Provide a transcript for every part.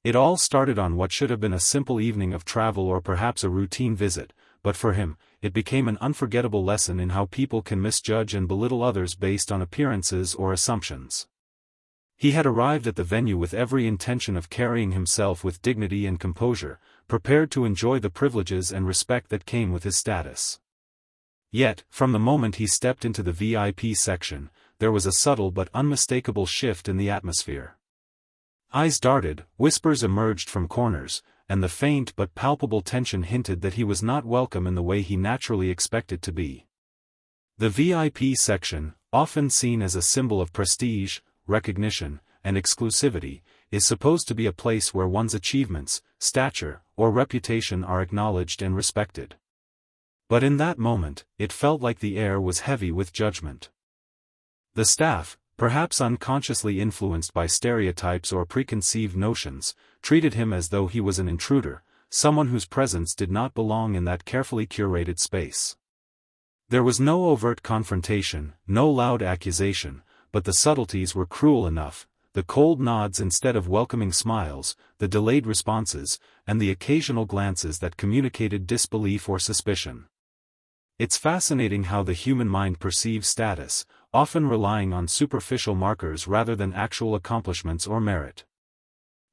It all started on what should have been a simple evening of travel or perhaps a routine visit, but for him, it became an unforgettable lesson in how people can misjudge and belittle others based on appearances or assumptions. He had arrived at the venue with every intention of carrying himself with dignity and composure, prepared to enjoy the privileges and respect that came with his status. Yet, from the moment he stepped into the VIP section, there was a subtle but unmistakable shift in the atmosphere. Eyes darted, whispers emerged from corners, and the faint but palpable tension hinted that he was not welcome in the way he naturally expected to be. The VIP section, often seen as a symbol of prestige, recognition, and exclusivity, is supposed to be a place where one's achievements, stature, or reputation are acknowledged and respected. But in that moment, it felt like the air was heavy with judgment. The staff, perhaps unconsciously influenced by stereotypes or preconceived notions, treated him as though he was an intruder, someone whose presence did not belong in that carefully curated space. There was no overt confrontation, no loud accusation, but the subtleties were cruel enough: the cold nods instead of welcoming smiles, the delayed responses, and the occasional glances that communicated disbelief or suspicion. It's fascinating how the human mind perceives status, often relying on superficial markers rather than actual accomplishments or merit.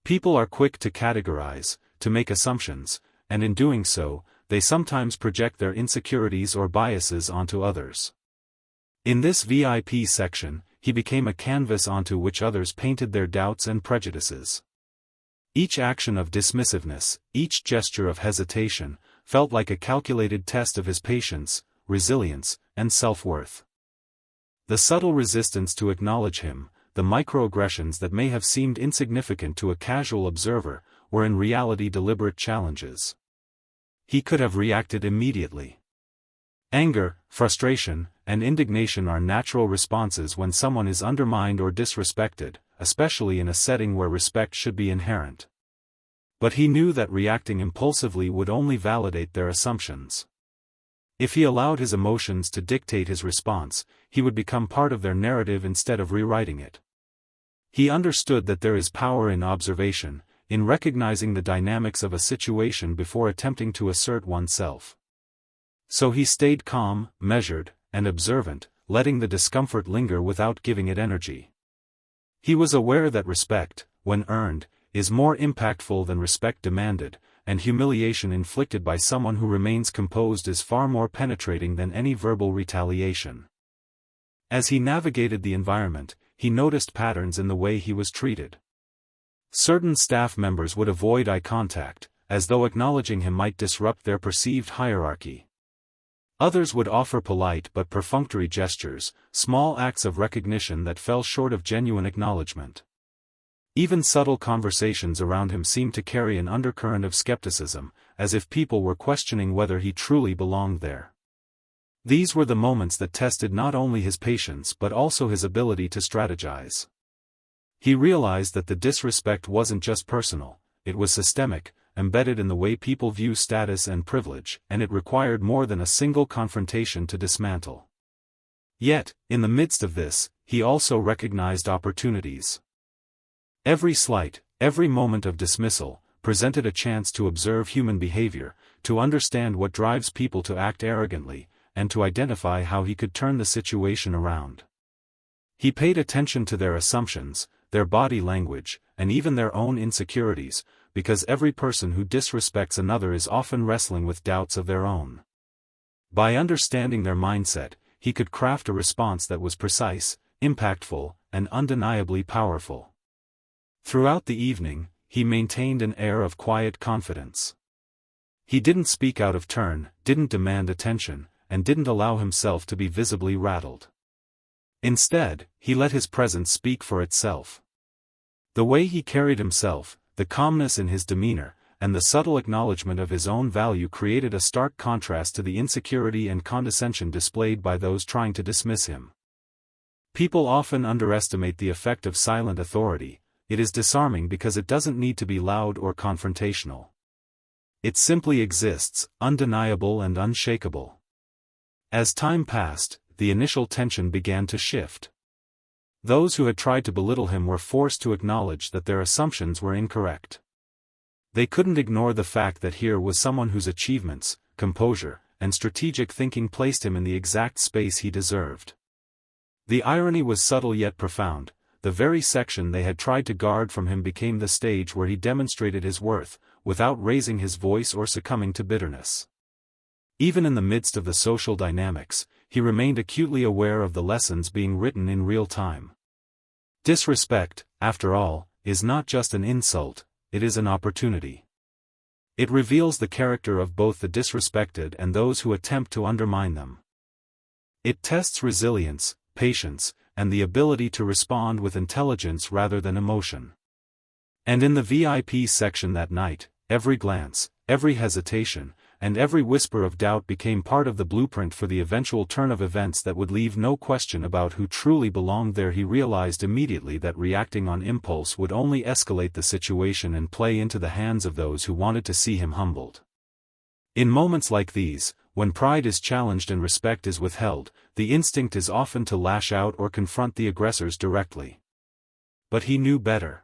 People are quick to categorize, to make assumptions, and in doing so, they sometimes project their insecurities or biases onto others. In this VIP section, he became a canvas onto which others painted their doubts and prejudices. Each action of dismissiveness, each gesture of hesitation, felt like a calculated test of his patience, resilience, and self-worth. The subtle resistance to acknowledge him, the microaggressions that may have seemed insignificant to a casual observer, were in reality deliberate challenges. He could have reacted immediately. Anger, frustration, and indignation are natural responses when someone is undermined or disrespected, especially in a setting where respect should be inherent. But he knew that reacting impulsively would only validate their assumptions. If he allowed his emotions to dictate his response, he would become part of their narrative instead of rewriting it. He understood that there is power in observation, in recognizing the dynamics of a situation before attempting to assert oneself. So he stayed calm, measured, and observant, letting the discomfort linger without giving it energy. He was aware that respect, when earned, is more impactful than respect demanded, and humiliation inflicted by someone who remains composed is far more penetrating than any verbal retaliation. As he navigated the environment, he noticed patterns in the way he was treated. Certain staff members would avoid eye contact, as though acknowledging him might disrupt their perceived hierarchy. Others would offer polite but perfunctory gestures, small acts of recognition that fell short of genuine acknowledgement. Even subtle conversations around him seemed to carry an undercurrent of skepticism, as if people were questioning whether he truly belonged there. These were the moments that tested not only his patience but also his ability to strategize. He realized that the disrespect wasn't just personal, it was systemic, embedded in the way people view status and privilege, and it required more than a single confrontation to dismantle. Yet, in the midst of this, he also recognized opportunities. Every slight, every moment of dismissal, presented a chance to observe human behavior, to understand what drives people to act arrogantly, and to identify how he could turn the situation around. He paid attention to their assumptions, their body language, and even their own insecurities, because every person who disrespects another is often wrestling with doubts of their own. By understanding their mindset, he could craft a response that was precise, impactful, and undeniably powerful. Throughout the evening, he maintained an air of quiet confidence. He didn't speak out of turn, didn't demand attention, and didn't allow himself to be visibly rattled. Instead, he let his presence speak for itself. The way he carried himself, the calmness in his demeanor, and the subtle acknowledgement of his own value created a stark contrast to the insecurity and condescension displayed by those trying to dismiss him. People often underestimate the effect of silent authority. It is disarming because it doesn't need to be loud or confrontational. It simply exists, undeniable and unshakable. As time passed, the initial tension began to shift. Those who had tried to belittle him were forced to acknowledge that their assumptions were incorrect. They couldn't ignore the fact that here was someone whose achievements, composure, and strategic thinking placed him in the exact space he deserved. The irony was subtle yet profound. The very section they had tried to guard from him became the stage where he demonstrated his worth, without raising his voice or succumbing to bitterness. Even in the midst of the social dynamics, he remained acutely aware of the lessons being written in real time. Disrespect, after all, is not just an insult, it is an opportunity. It reveals the character of both the disrespected and those who attempt to undermine them. It tests resilience, patience, and the ability to respond with intelligence rather than emotion. And in the VIP section that night, every glance, every hesitation, and every whisper of doubt became part of the blueprint for the eventual turn of events that would leave no question about who truly belonged there. He realized immediately that reacting on impulse would only escalate the situation and play into the hands of those who wanted to see him humbled. In moments like these, when pride is challenged and respect is withheld, the instinct is often to lash out or confront the aggressors directly. But he knew better.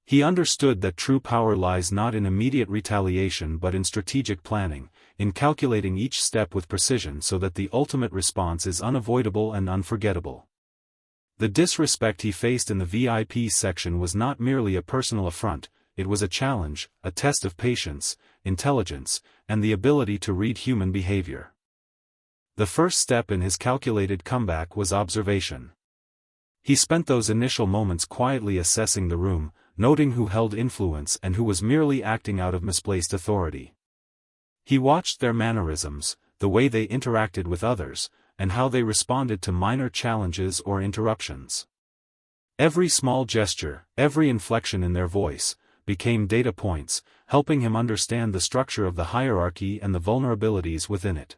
He understood that true power lies not in immediate retaliation but in strategic planning, in calculating each step with precision so that the ultimate response is unavoidable and unforgettable. The disrespect he faced in the VIP section was not merely a personal affront, it was a challenge, a test of patience, intelligence, and the ability to read human behavior. The first step in his calculated comeback was observation. He spent those initial moments quietly assessing the room, noting who held influence and who was merely acting out of misplaced authority. He watched their mannerisms, the way they interacted with others, and how they responded to minor challenges or interruptions. Every small gesture, every inflection in their voice, became data points, helping him understand the structure of the hierarchy and the vulnerabilities within it.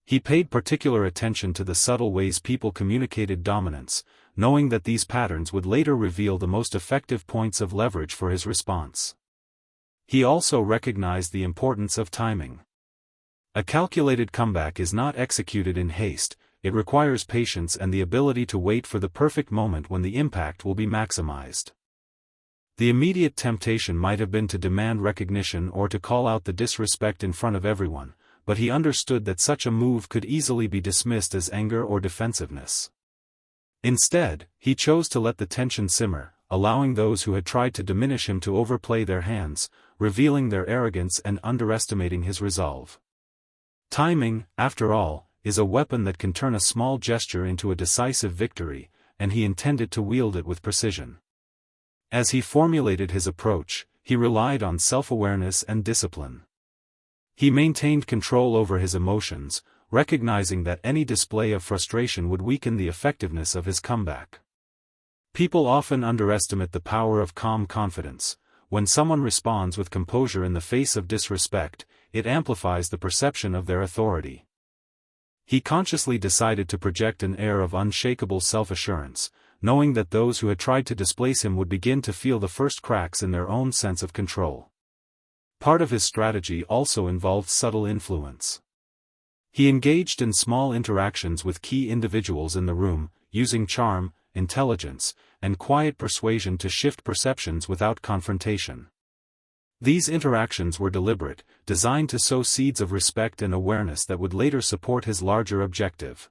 He paid particular attention to the subtle ways people communicated dominance, knowing that these patterns would later reveal the most effective points of leverage for his response. He also recognized the importance of timing. A calculated comeback is not executed in haste, it requires patience and the ability to wait for the perfect moment when the impact will be maximized. The immediate temptation might have been to demand recognition or to call out the disrespect in front of everyone, but he understood that such a move could easily be dismissed as anger or defensiveness. Instead, he chose to let the tension simmer, allowing those who had tried to diminish him to overplay their hands, revealing their arrogance and underestimating his resolve. Timing, after all, is a weapon that can turn a small gesture into a decisive victory, and he intended to wield it with precision. As he formulated his approach, he relied on self-awareness and discipline. He maintained control over his emotions, recognizing that any display of frustration would weaken the effectiveness of his comeback. People often underestimate the power of calm confidence. When someone responds with composure in the face of disrespect, it amplifies the perception of their authority. He consciously decided to project an air of unshakable self-assurance, knowing that those who had tried to displace him would begin to feel the first cracks in their own sense of control. Part of his strategy also involved subtle influence. He engaged in small interactions with key individuals in the room, using charm, intelligence, and quiet persuasion to shift perceptions without confrontation. These interactions were deliberate, designed to sow seeds of respect and awareness that would later support his larger objective.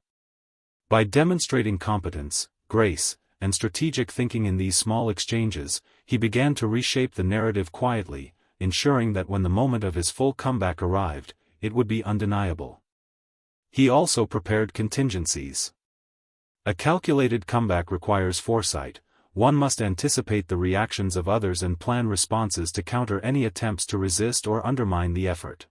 By demonstrating competence, grace, and strategic thinking in these small exchanges, he began to reshape the narrative quietly, ensuring that when the moment of his full comeback arrived, it would be undeniable. He also prepared contingencies. A calculated comeback requires foresight. One must anticipate the reactions of others and plan responses to counter any attempts to resist or undermine the effort.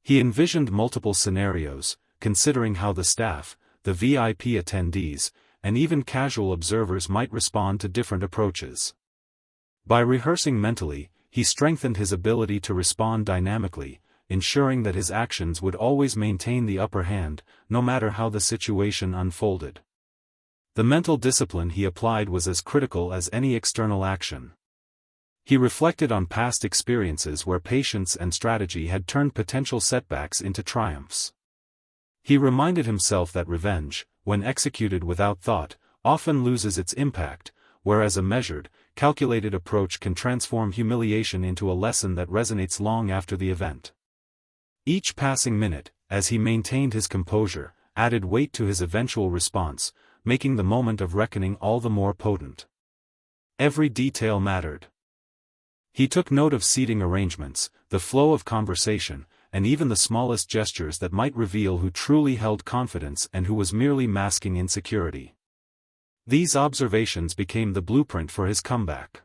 He envisioned multiple scenarios, considering how the staff, the VIP attendees, and even casual observers might respond to different approaches. By rehearsing mentally, he strengthened his ability to respond dynamically, ensuring that his actions would always maintain the upper hand, no matter how the situation unfolded. The mental discipline he applied was as critical as any external action. He reflected on past experiences where patience and strategy had turned potential setbacks into triumphs. He reminded himself that revenge, when executed without thought, often loses its impact, whereas a measured, calculated approach can transform humiliation into a lesson that resonates long after the event. Each passing minute, as he maintained his composure, added weight to his eventual response, making the moment of reckoning all the more potent. Every detail mattered. He took note of seating arrangements, the flow of conversation, and even the smallest gestures that might reveal who truly held confidence and who was merely masking insecurity. These observations became the blueprint for his comeback.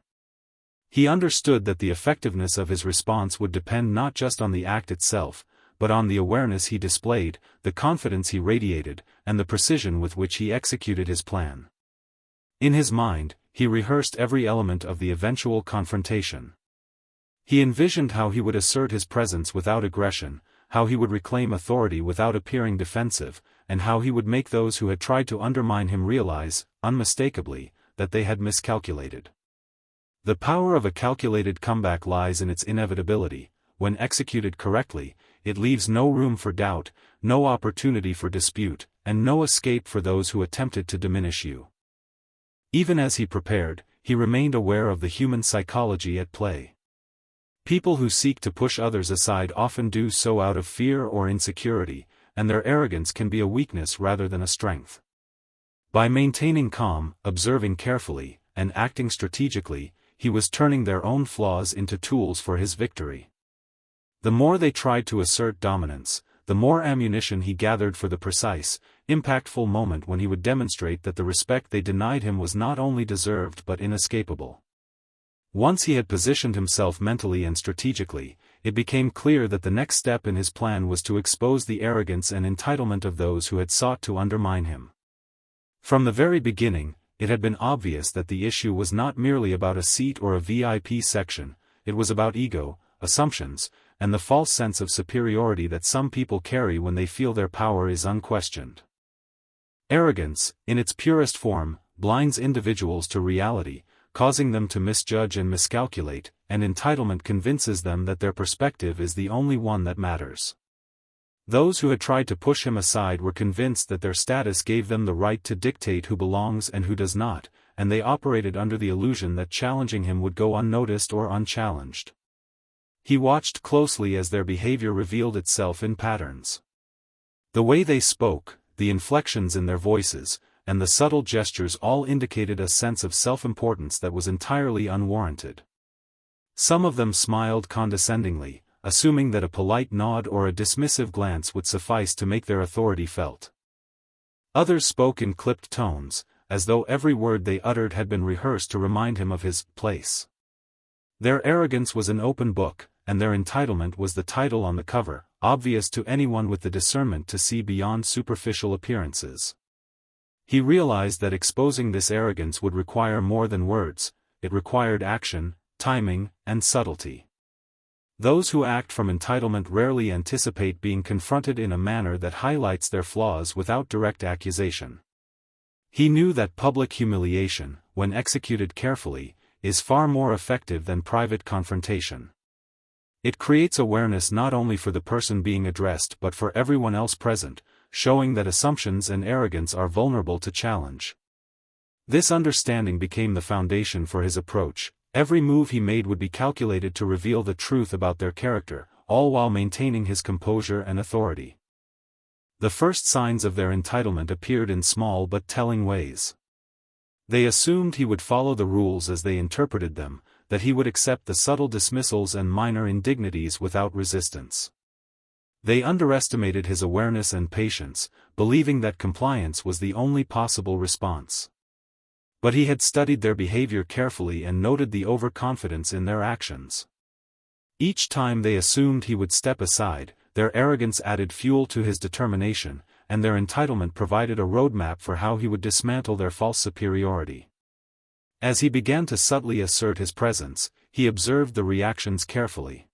He understood that the effectiveness of his response would depend not just on the act itself, but on the awareness he displayed, the confidence he radiated, and the precision with which he executed his plan. In his mind, he rehearsed every element of the eventual confrontation. He envisioned how he would assert his presence without aggression, how he would reclaim authority without appearing defensive, and how he would make those who had tried to undermine him realize, unmistakably, that they had miscalculated. The power of a calculated comeback lies in its inevitability. When executed correctly, it leaves no room for doubt, no opportunity for dispute, and no escape for those who attempted to diminish you. Even as he prepared, he remained aware of the human psychology at play. People who seek to push others aside often do so out of fear or insecurity, and their arrogance can be a weakness rather than a strength. By maintaining calm, observing carefully, and acting strategically, he was turning their own flaws into tools for his victory. The more they tried to assert dominance, the more ammunition he gathered for the precise, impactful moment when he would demonstrate that the respect they denied him was not only deserved but inescapable. Once he had positioned himself mentally and strategically, it became clear that the next step in his plan was to expose the arrogance and entitlement of those who had sought to undermine him. From the very beginning, it had been obvious that the issue was not merely about a seat or a VIP section, it was about ego, assumptions, and the false sense of superiority that some people carry when they feel their power is unquestioned. Arrogance, in its purest form, blinds individuals to reality, causing them to misjudge and miscalculate, and entitlement convinces them that their perspective is the only one that matters. Those who had tried to push him aside were convinced that their status gave them the right to dictate who belongs and who does not, and they operated under the illusion that challenging him would go unnoticed or unchallenged. He watched closely as their behavior revealed itself in patterns. The way they spoke, the inflections in their voices, and the subtle gestures all indicated a sense of self-importance that was entirely unwarranted. Some of them smiled condescendingly, assuming that a polite nod or a dismissive glance would suffice to make their authority felt. Others spoke in clipped tones, as though every word they uttered had been rehearsed to remind him of his place. Their arrogance was an open book, and their entitlement was the title on the cover, obvious to anyone with the discernment to see beyond superficial appearances. He realized that exposing this arrogance would require more than words, it required action, timing, and subtlety. Those who act from entitlement rarely anticipate being confronted in a manner that highlights their flaws without direct accusation. He knew that public humiliation, when executed carefully, is far more effective than private confrontation. It creates awareness not only for the person being addressed but for everyone else present, showing that assumptions and arrogance are vulnerable to challenge. This understanding became the foundation for his approach. Every move he made would be calculated to reveal the truth about their character, all while maintaining his composure and authority. The first signs of their entitlement appeared in small but telling ways. They assumed he would follow the rules as they interpreted them, that he would accept the subtle dismissals and minor indignities without resistance. They underestimated his awareness and patience, believing that compliance was the only possible response. But he had studied their behavior carefully and noted the overconfidence in their actions. Each time they assumed he would step aside, their arrogance added fuel to his determination, and their entitlement provided a roadmap for how he would dismantle their false superiority. As he began to subtly assert his presence, he observed the reactions carefully.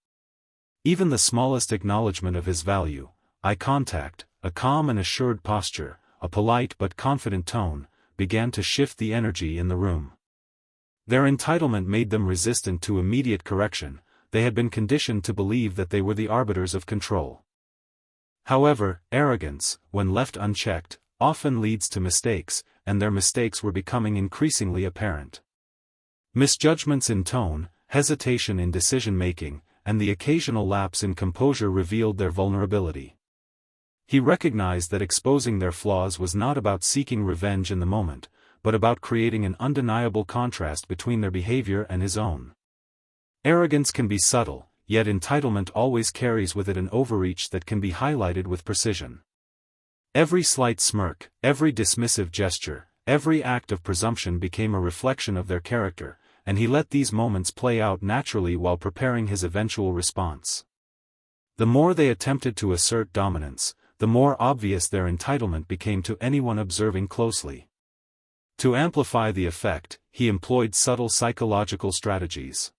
Even the smallest acknowledgement of his value, eye contact, a calm and assured posture, a polite but confident tone, began to shift the energy in the room. Their entitlement made them resistant to immediate correction. They had been conditioned to believe that they were the arbiters of control. However, arrogance, when left unchecked, often leads to mistakes, and their mistakes were becoming increasingly apparent. Misjudgments in tone, hesitation in decision-making, and the occasional lapse in composure revealed their vulnerability. He recognized that exposing their flaws was not about seeking revenge in the moment, but about creating an undeniable contrast between their behavior and his own. Arrogance can be subtle, yet entitlement always carries with it an overreach that can be highlighted with precision. Every slight smirk, every dismissive gesture, every act of presumption became a reflection of their character, and he let these moments play out naturally while preparing his eventual response. The more they attempted to assert dominance, the more obvious their entitlement became to anyone observing closely. To amplify the effect, he employed subtle psychological strategies.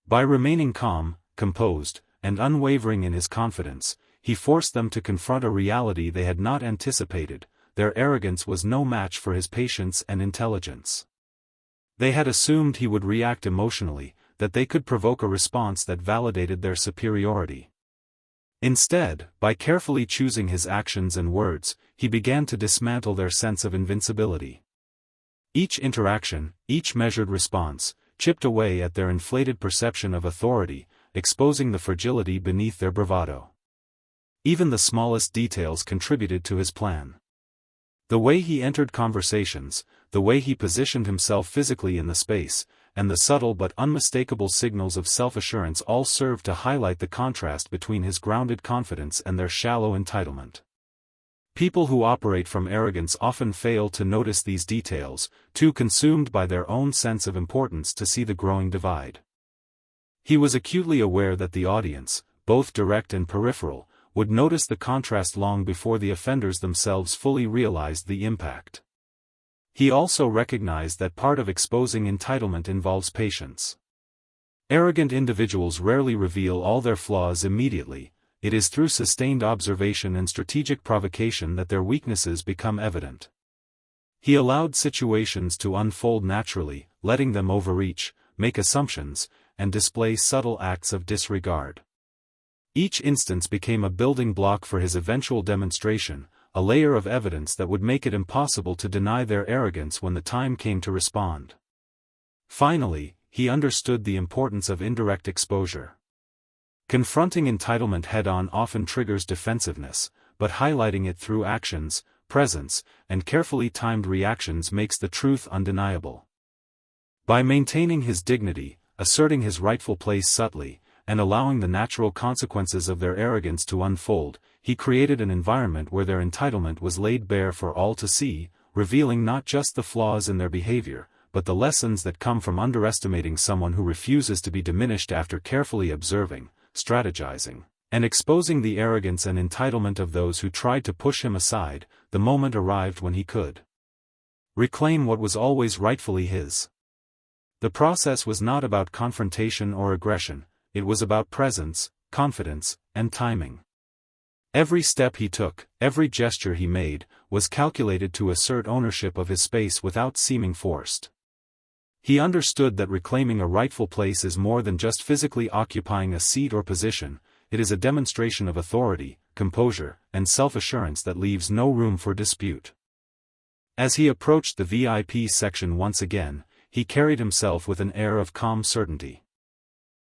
By remaining calm, composed, and unwavering in his confidence, he forced them to confront a reality they had not anticipated: their arrogance was no match for his patience and intelligence. They had assumed he would react emotionally, that they could provoke a response that validated their superiority. Instead, by carefully choosing his actions and words, he began to dismantle their sense of invincibility. Each interaction, each measured response, chipped away at their inflated perception of authority, exposing the fragility beneath their bravado. Even the smallest details contributed to his plan. The way he entered conversations, the way he positioned himself physically in the space, and the subtle but unmistakable signals of self-assurance all served to highlight the contrast between his grounded confidence and their shallow entitlement. People who operate from arrogance often fail to notice these details, too consumed by their own sense of importance to see the growing divide. He was acutely aware that the audience, both direct and peripheral, would notice the contrast long before the offenders themselves fully realized the impact. He also recognized that part of exposing entitlement involves patience. Arrogant individuals rarely reveal all their flaws immediately. It is through sustained observation and strategic provocation that their weaknesses become evident. He allowed situations to unfold naturally, letting them overreach, make assumptions, and display subtle acts of disregard. Each instance became a building block for his eventual demonstration, a layer of evidence that would make it impossible to deny their arrogance when the time came to respond. Finally, he understood the importance of indirect exposure. Confronting entitlement head-on often triggers defensiveness, but highlighting it through actions, presence, and carefully timed reactions makes the truth undeniable. By maintaining his dignity, asserting his rightful place subtly, and allowing the natural consequences of their arrogance to unfold, he created an environment where their entitlement was laid bare for all to see, revealing not just the flaws in their behavior, but the lessons that come from underestimating someone who refuses to be diminished after carefully observing, strategizing, and exposing the arrogance and entitlement of those who tried to push him aside. The moment arrived when he could reclaim what was always rightfully his. The process was not about confrontation or aggression, it was about presence, confidence, and timing. Every step he took, every gesture he made, was calculated to assert ownership of his space without seeming forced. He understood that reclaiming a rightful place is more than just physically occupying a seat or position, it is a demonstration of authority, composure, and self-assurance that leaves no room for dispute. As he approached the VIP section once again, he carried himself with an air of calm certainty.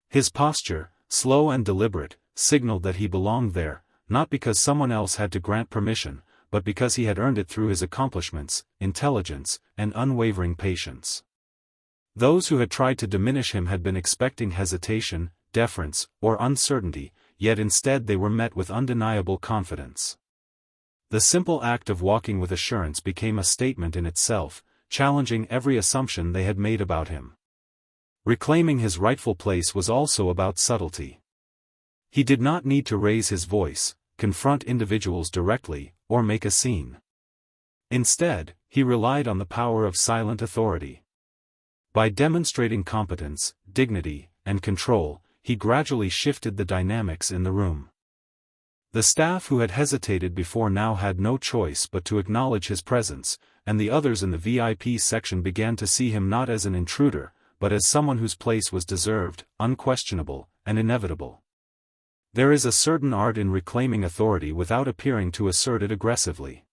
His posture, slow and deliberate, signaled that he belonged there, not because someone else had to grant permission, but because he had earned it through his accomplishments, intelligence, and unwavering patience. Those who had tried to diminish him had been expecting hesitation, deference, or uncertainty, yet instead they were met with undeniable confidence. The simple act of walking with assurance became a statement in itself, challenging every assumption they had made about him. Reclaiming his rightful place was also about subtlety. He did not need to raise his voice, confront individuals directly, or make a scene. Instead, he relied on the power of silent authority. By demonstrating competence, dignity, and control, he gradually shifted the dynamics in the room. The staff who had hesitated before now had no choice but to acknowledge his presence, and the others in the VIP section began to see him not as an intruder, but as someone whose place was deserved, unquestionable, and inevitable. There is a certain art in reclaiming authority without appearing to assert it aggressively.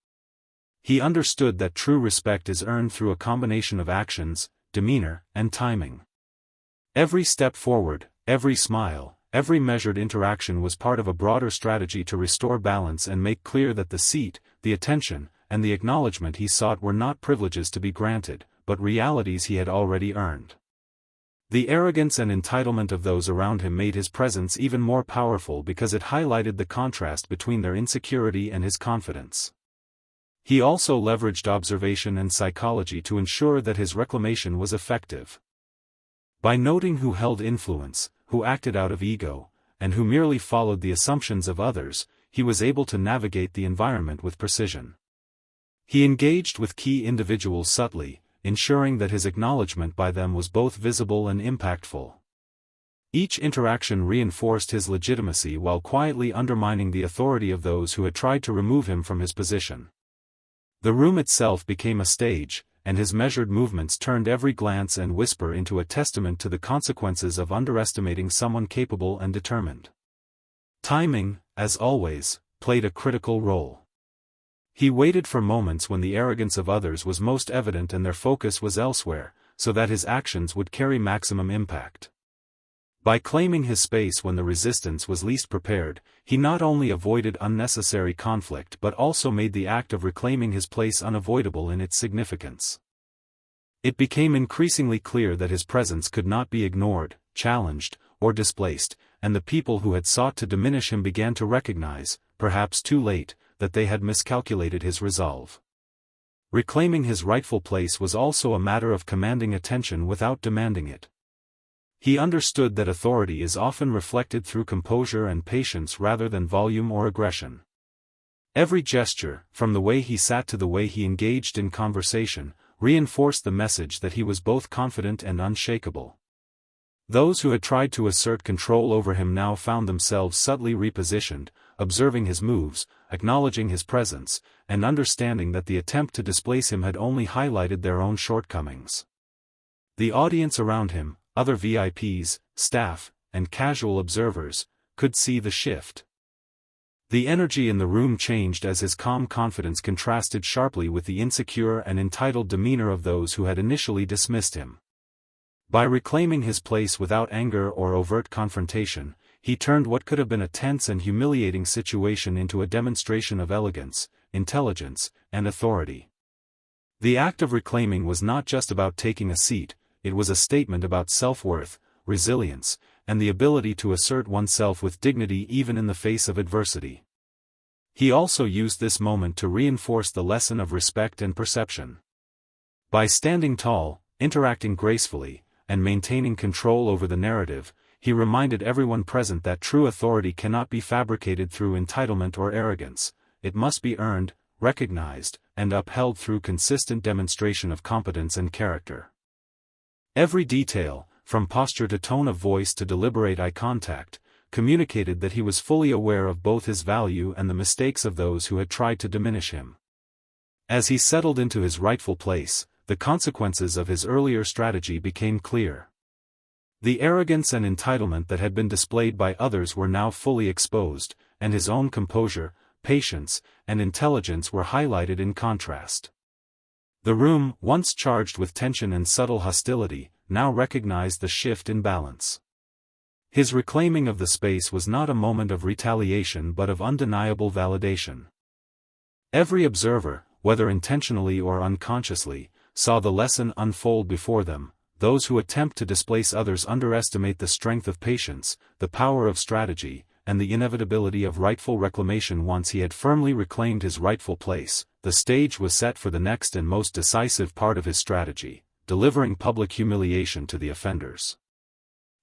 He understood that true respect is earned through a combination of actions, demeanor, and timing. Every step forward, every smile, every measured interaction was part of a broader strategy to restore balance and make clear that the seat, the attention, and the acknowledgement he sought were not privileges to be granted, but realities he had already earned. The arrogance and entitlement of those around him made his presence even more powerful because it highlighted the contrast between their insecurity and his confidence. He also leveraged observation and psychology to ensure that his reclamation was effective. By noting who held influence, who acted out of ego, and who merely followed the assumptions of others, he was able to navigate the environment with precision. He engaged with key individuals subtly, ensuring that his acknowledgement by them was both visible and impactful. Each interaction reinforced his legitimacy while quietly undermining the authority of those who had tried to remove him from his position. The room itself became a stage, and his measured movements turned every glance and whisper into a testament to the consequences of underestimating someone capable and determined. Timing, as always, played a critical role. He waited for moments when the arrogance of others was most evident and their focus was elsewhere, so that his actions would carry maximum impact. By claiming his space when the resistance was least prepared, he not only avoided unnecessary conflict but also made the act of reclaiming his place unavoidable in its significance. It became increasingly clear that his presence could not be ignored, challenged, or displaced, and the people who had sought to diminish him began to recognize, perhaps too late, that they had miscalculated his resolve. Reclaiming his rightful place was also a matter of commanding attention without demanding it. He understood that authority is often reflected through composure and patience rather than volume or aggression. Every gesture, from the way he sat to the way he engaged in conversation, reinforced the message that he was both confident and unshakable. Those who had tried to assert control over him now found themselves subtly repositioned, observing his moves, acknowledging his presence, and understanding that the attempt to displace him had only highlighted their own shortcomings. The audience around him, other VIPs, staff, and casual observers, could see the shift. The energy in the room changed as his calm confidence contrasted sharply with the insecure and entitled demeanor of those who had initially dismissed him. By reclaiming his place without anger or overt confrontation, he turned what could have been a tense and humiliating situation into a demonstration of elegance, intelligence, and authority. The act of reclaiming was not just about taking a seat, it was a statement about self-worth, resilience, and the ability to assert oneself with dignity even in the face of adversity. He also used this moment to reinforce the lesson of respect and perception. By standing tall, interacting gracefully, and maintaining control over the narrative, he reminded everyone present that true authority cannot be fabricated through entitlement or arrogance, it must be earned, recognized, and upheld through consistent demonstration of competence and character. Every detail, from posture to tone of voice to deliberate eye contact, communicated that he was fully aware of both his value and the mistakes of those who had tried to diminish him. As he settled into his rightful place, the consequences of his earlier strategy became clear. The arrogance and entitlement that had been displayed by others were now fully exposed, and his own composure, patience, and intelligence were highlighted in contrast. The room, once charged with tension and subtle hostility, now recognized the shift in balance. His reclaiming of the space was not a moment of retaliation but of undeniable validation. Every observer, whether intentionally or unconsciously, saw the lesson unfold before them. Those who attempt to displace others underestimate the strength of patience, the power of strategy, and the inevitability of rightful reclamation. Once he had firmly reclaimed his rightful place, the stage was set for the next and most decisive part of his strategy, delivering public humiliation to the offenders.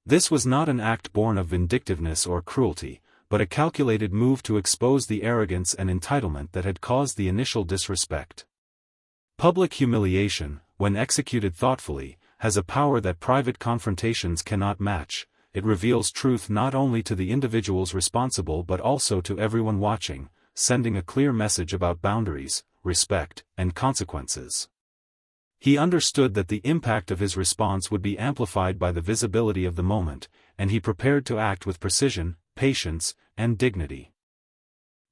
This was not an act born of vindictiveness or cruelty, but a calculated move to expose the arrogance and entitlement that had caused the initial disrespect. Public humiliation, when executed thoughtfully, has a power that private confrontations cannot match. It reveals truth not only to the individuals responsible but also to everyone watching, sending a clear message about boundaries, respect, and consequences. He understood that the impact of his response would be amplified by the visibility of the moment, and he prepared to act with precision, patience, and dignity.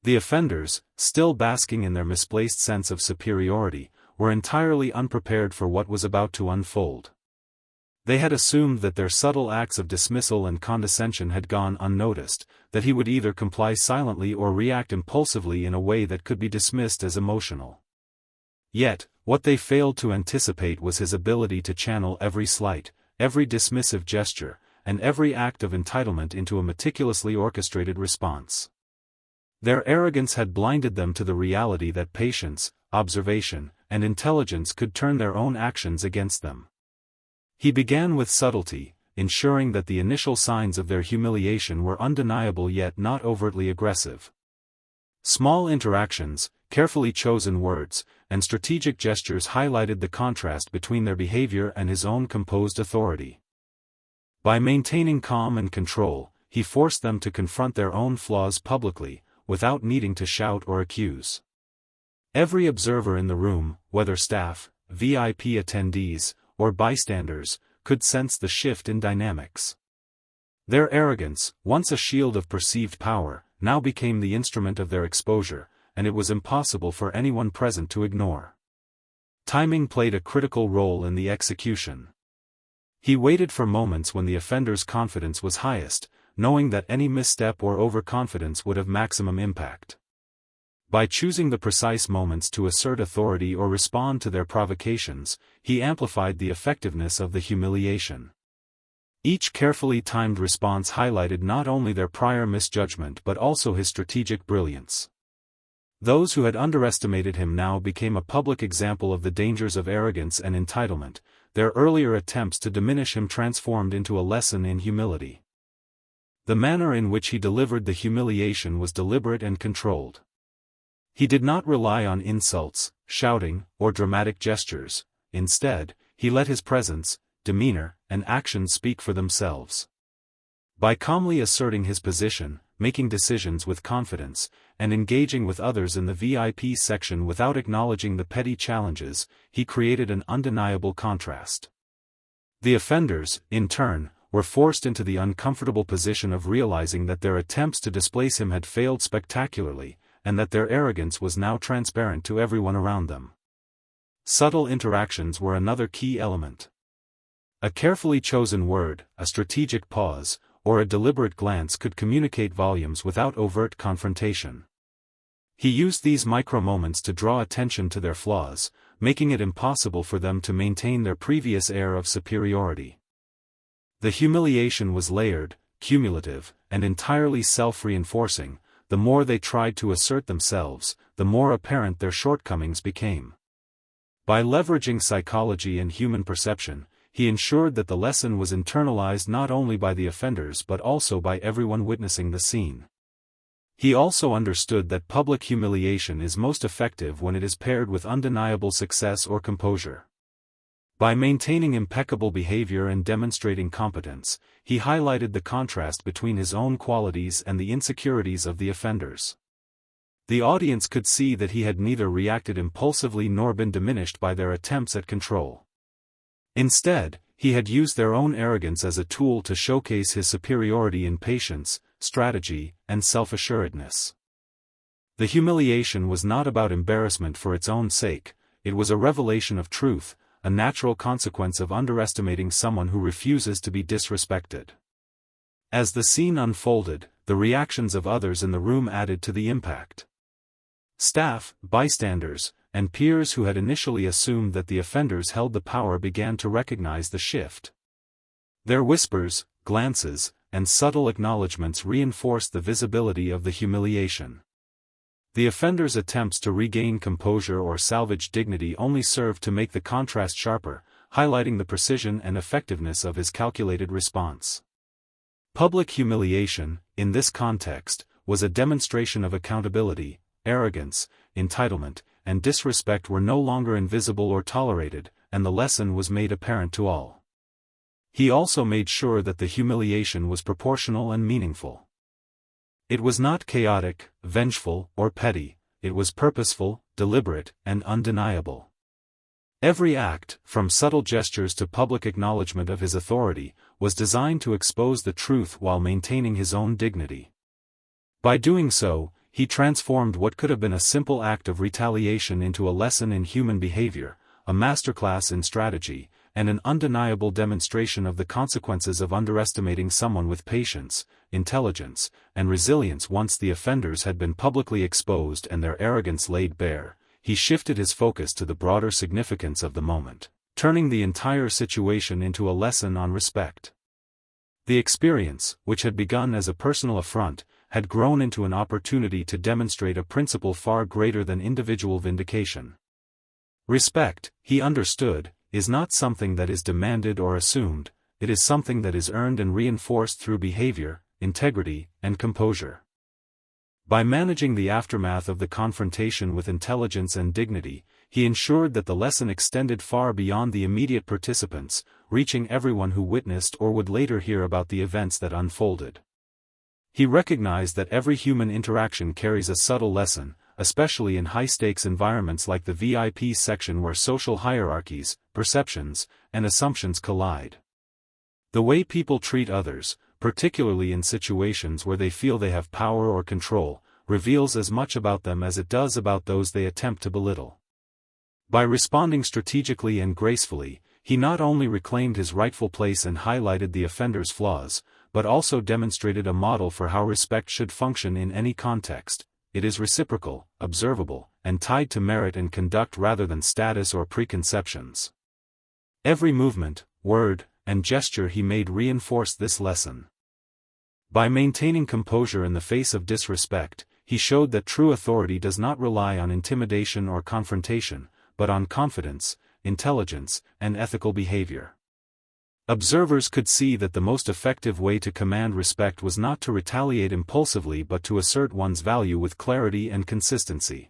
The offenders, still basking in their misplaced sense of superiority, were entirely unprepared for what was about to unfold. They had assumed that their subtle acts of dismissal and condescension had gone unnoticed, that he would either comply silently or react impulsively in a way that could be dismissed as emotional. Yet, what they failed to anticipate was his ability to channel every slight, every dismissive gesture, and every act of entitlement into a meticulously orchestrated response. Their arrogance had blinded them to the reality that patience, observation, and intelligence could turn their own actions against them. He began with subtlety, ensuring that the initial signs of their humiliation were undeniable yet not overtly aggressive. Small interactions, carefully chosen words, and strategic gestures highlighted the contrast between their behavior and his own composed authority. By maintaining calm and control, he forced them to confront their own flaws publicly, without needing to shout or accuse. Every observer in the room, whether staff, VIP attendees, or bystanders, could sense the shift in dynamics. Their arrogance, once a shield of perceived power, now became the instrument of their exposure, and it was impossible for anyone present to ignore. Timing played a critical role in the execution. He waited for moments when the offender's confidence was highest, knowing that any misstep or overconfidence would have maximum impact. By choosing the precise moments to assert authority or respond to their provocations, he amplified the effectiveness of the humiliation. Each carefully timed response highlighted not only their prior misjudgment but also his strategic brilliance. Those who had underestimated him now became a public example of the dangers of arrogance and entitlement, their earlier attempts to diminish him transformed into a lesson in humility. The manner in which he delivered the humiliation was deliberate and controlled. He did not rely on insults, shouting, or dramatic gestures. Instead, he let his presence, demeanor, and actions speak for themselves. By calmly asserting his position, making decisions with confidence, and engaging with others in the VIP section without acknowledging the petty challenges, he created an undeniable contrast. The offenders, in turn, were forced into the uncomfortable position of realizing that their attempts to displace him had failed spectacularly, and that their arrogance was now transparent to everyone around them. Subtle interactions were another key element. A carefully chosen word, a strategic pause, or a deliberate glance could communicate volumes without overt confrontation. He used these micro-moments to draw attention to their flaws, making it impossible for them to maintain their previous air of superiority. The humiliation was layered, cumulative, and entirely self-reinforcing. The more they tried to assert themselves, the more apparent their shortcomings became. By leveraging psychology and human perception, he ensured that the lesson was internalized not only by the offenders but also by everyone witnessing the scene. He also understood that public humiliation is most effective when it is paired with undeniable success or composure. By maintaining impeccable behavior and demonstrating competence, he highlighted the contrast between his own qualities and the insecurities of the offenders. The audience could see that he had neither reacted impulsively nor been diminished by their attempts at control. Instead, he had used their own arrogance as a tool to showcase his superiority in patience, strategy, and self-assuredness. The humiliation was not about embarrassment for its own sake, it was a revelation of truth, a natural consequence of underestimating someone who refuses to be disrespected. As the scene unfolded, the reactions of others in the room added to the impact. Staff, bystanders, and peers who had initially assumed that the offenders held the power began to recognize the shift. Their whispers, glances, and subtle acknowledgments reinforced the visibility of the humiliation. The offender's attempts to regain composure or salvage dignity only served to make the contrast sharper, highlighting the precision and effectiveness of his calculated response. Public humiliation, in this context, was a demonstration of accountability. Arrogance, entitlement, and disrespect were no longer invisible or tolerated, and the lesson was made apparent to all. He also made sure that the humiliation was proportional and meaningful. It was not chaotic, vengeful, or petty, it was purposeful, deliberate, and undeniable. Every act, from subtle gestures to public acknowledgement of his authority, was designed to expose the truth while maintaining his own dignity. By doing so, he transformed what could have been a simple act of retaliation into a lesson in human behavior, a masterclass in strategy, and an undeniable demonstration of the consequences of underestimating someone with patience, intelligence, and resilience. Once the offenders had been publicly exposed and their arrogance laid bare, he shifted his focus to the broader significance of the moment, turning the entire situation into a lesson on respect. The experience, which had begun as a personal affront, had grown into an opportunity to demonstrate a principle far greater than individual vindication. Respect, he understood, is not something that is demanded or assumed, it is something that is earned and reinforced through behavior, integrity, and composure. By managing the aftermath of the confrontation with intelligence and dignity, he ensured that the lesson extended far beyond the immediate participants, reaching everyone who witnessed or would later hear about the events that unfolded. He recognized that every human interaction carries a subtle lesson, especially in high-stakes environments like the VIP section where social hierarchies, perceptions, and assumptions collide. The way people treat others, particularly in situations where they feel they have power or control, reveals as much about them as it does about those they attempt to belittle. By responding strategically and gracefully, he not only reclaimed his rightful place and highlighted the offender's flaws, but also demonstrated a model for how respect should function in any context. It is reciprocal, observable, and tied to merit and conduct rather than status or preconceptions. Every movement, word, and gesture he made reinforced this lesson. By maintaining composure in the face of disrespect, he showed that true authority does not rely on intimidation or confrontation, but on confidence, intelligence, and ethical behavior. Observers could see that the most effective way to command respect was not to retaliate impulsively but to assert one's value with clarity and consistency.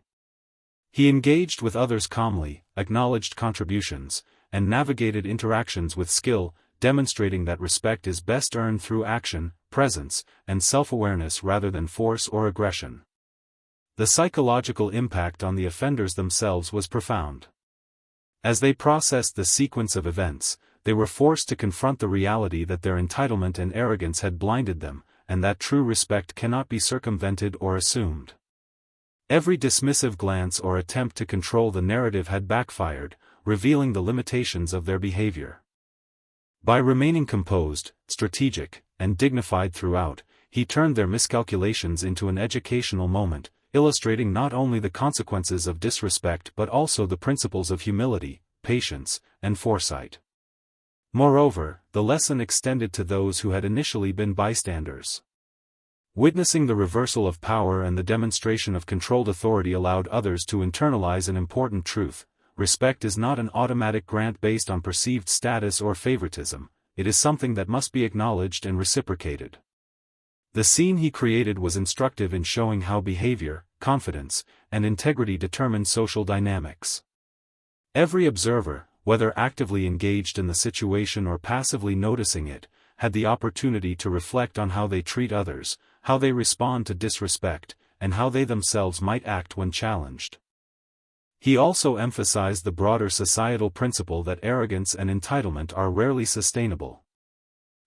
He engaged with others calmly, acknowledged contributions, and navigated interactions with skill, demonstrating that respect is best earned through action, presence, and self-awareness rather than force or aggression. The psychological impact on the offenders themselves was profound. As they processed the sequence of events, they were forced to confront the reality that their entitlement and arrogance had blinded them, and that true respect cannot be circumvented or assumed. Every dismissive glance or attempt to control the narrative had backfired, revealing the limitations of their behavior. By remaining composed, strategic, and dignified throughout, he turned their miscalculations into an educational moment, illustrating not only the consequences of disrespect but also the principles of humility, patience, and foresight. Moreover, the lesson extended to those who had initially been bystanders. Witnessing the reversal of power and the demonstration of controlled authority allowed others to internalize an important truth: respect is not an automatic grant based on perceived status or favoritism, it is something that must be acknowledged and reciprocated. The scene he created was instructive in showing how behavior, confidence, and integrity determine social dynamics. Every observer, whether actively engaged in the situation or passively noticing it, had the opportunity to reflect on how they treat others, how they respond to disrespect, and how they themselves might act when challenged. He also emphasized the broader societal principle that arrogance and entitlement are rarely sustainable.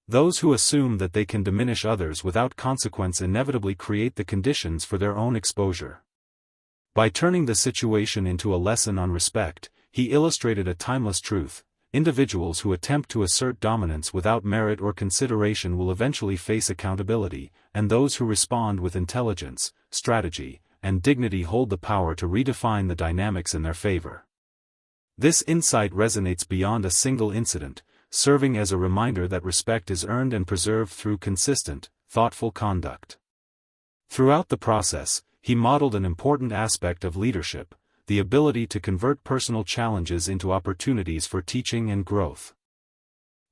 Those who assume that they can diminish others without consequence inevitably create the conditions for their own exposure. By turning the situation into a lesson on respect, he illustrated a timeless truth: individuals who attempt to assert dominance without merit or consideration will eventually face accountability, and those who respond with intelligence, strategy, and dignity hold the power to redefine the dynamics in their favor. This insight resonates beyond a single incident, serving as a reminder that respect is earned and preserved through consistent, thoughtful conduct. Throughout the process, he modeled an important aspect of leadership: the ability to convert personal challenges into opportunities for teaching and growth.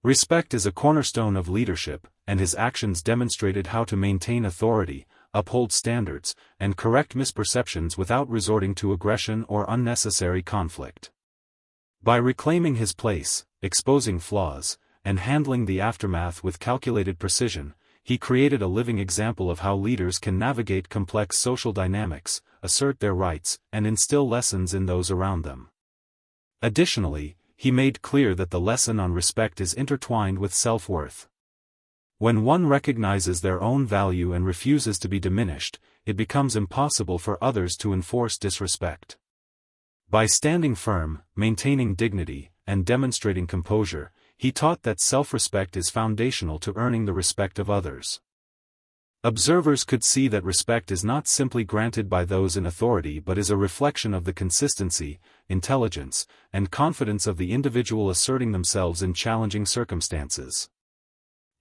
Respect is a cornerstone of leadership, and his actions demonstrated how to maintain authority, uphold standards, and correct misperceptions without resorting to aggression or unnecessary conflict. By reclaiming his place, exposing flaws, and handling the aftermath with calculated precision, he created a living example of how leaders can navigate complex social dynamics, assert their rights, and instill lessons in those around them. Additionally, he made clear that the lesson on respect is intertwined with self-worth. When one recognizes their own value and refuses to be diminished, it becomes impossible for others to enforce disrespect. By standing firm, maintaining dignity, and demonstrating composure, he taught that self-respect is foundational to earning the respect of others. Observers could see that respect is not simply granted by those in authority but is a reflection of the consistency, intelligence, and confidence of the individual asserting themselves in challenging circumstances.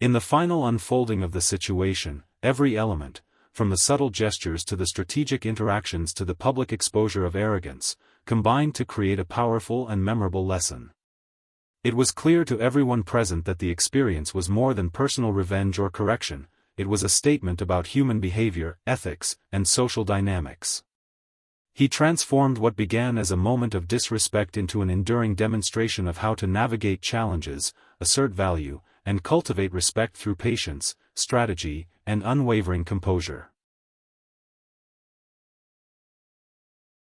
In the final unfolding of the situation, every element, from the subtle gestures to the strategic interactions to the public exposure of arrogance, combined to create a powerful and memorable lesson. It was clear to everyone present that the experience was more than personal revenge or correction. It was a statement about human behavior, ethics, and social dynamics. He transformed what began as a moment of disrespect into an enduring demonstration of how to navigate challenges, assert value, and cultivate respect through patience, strategy, and unwavering composure.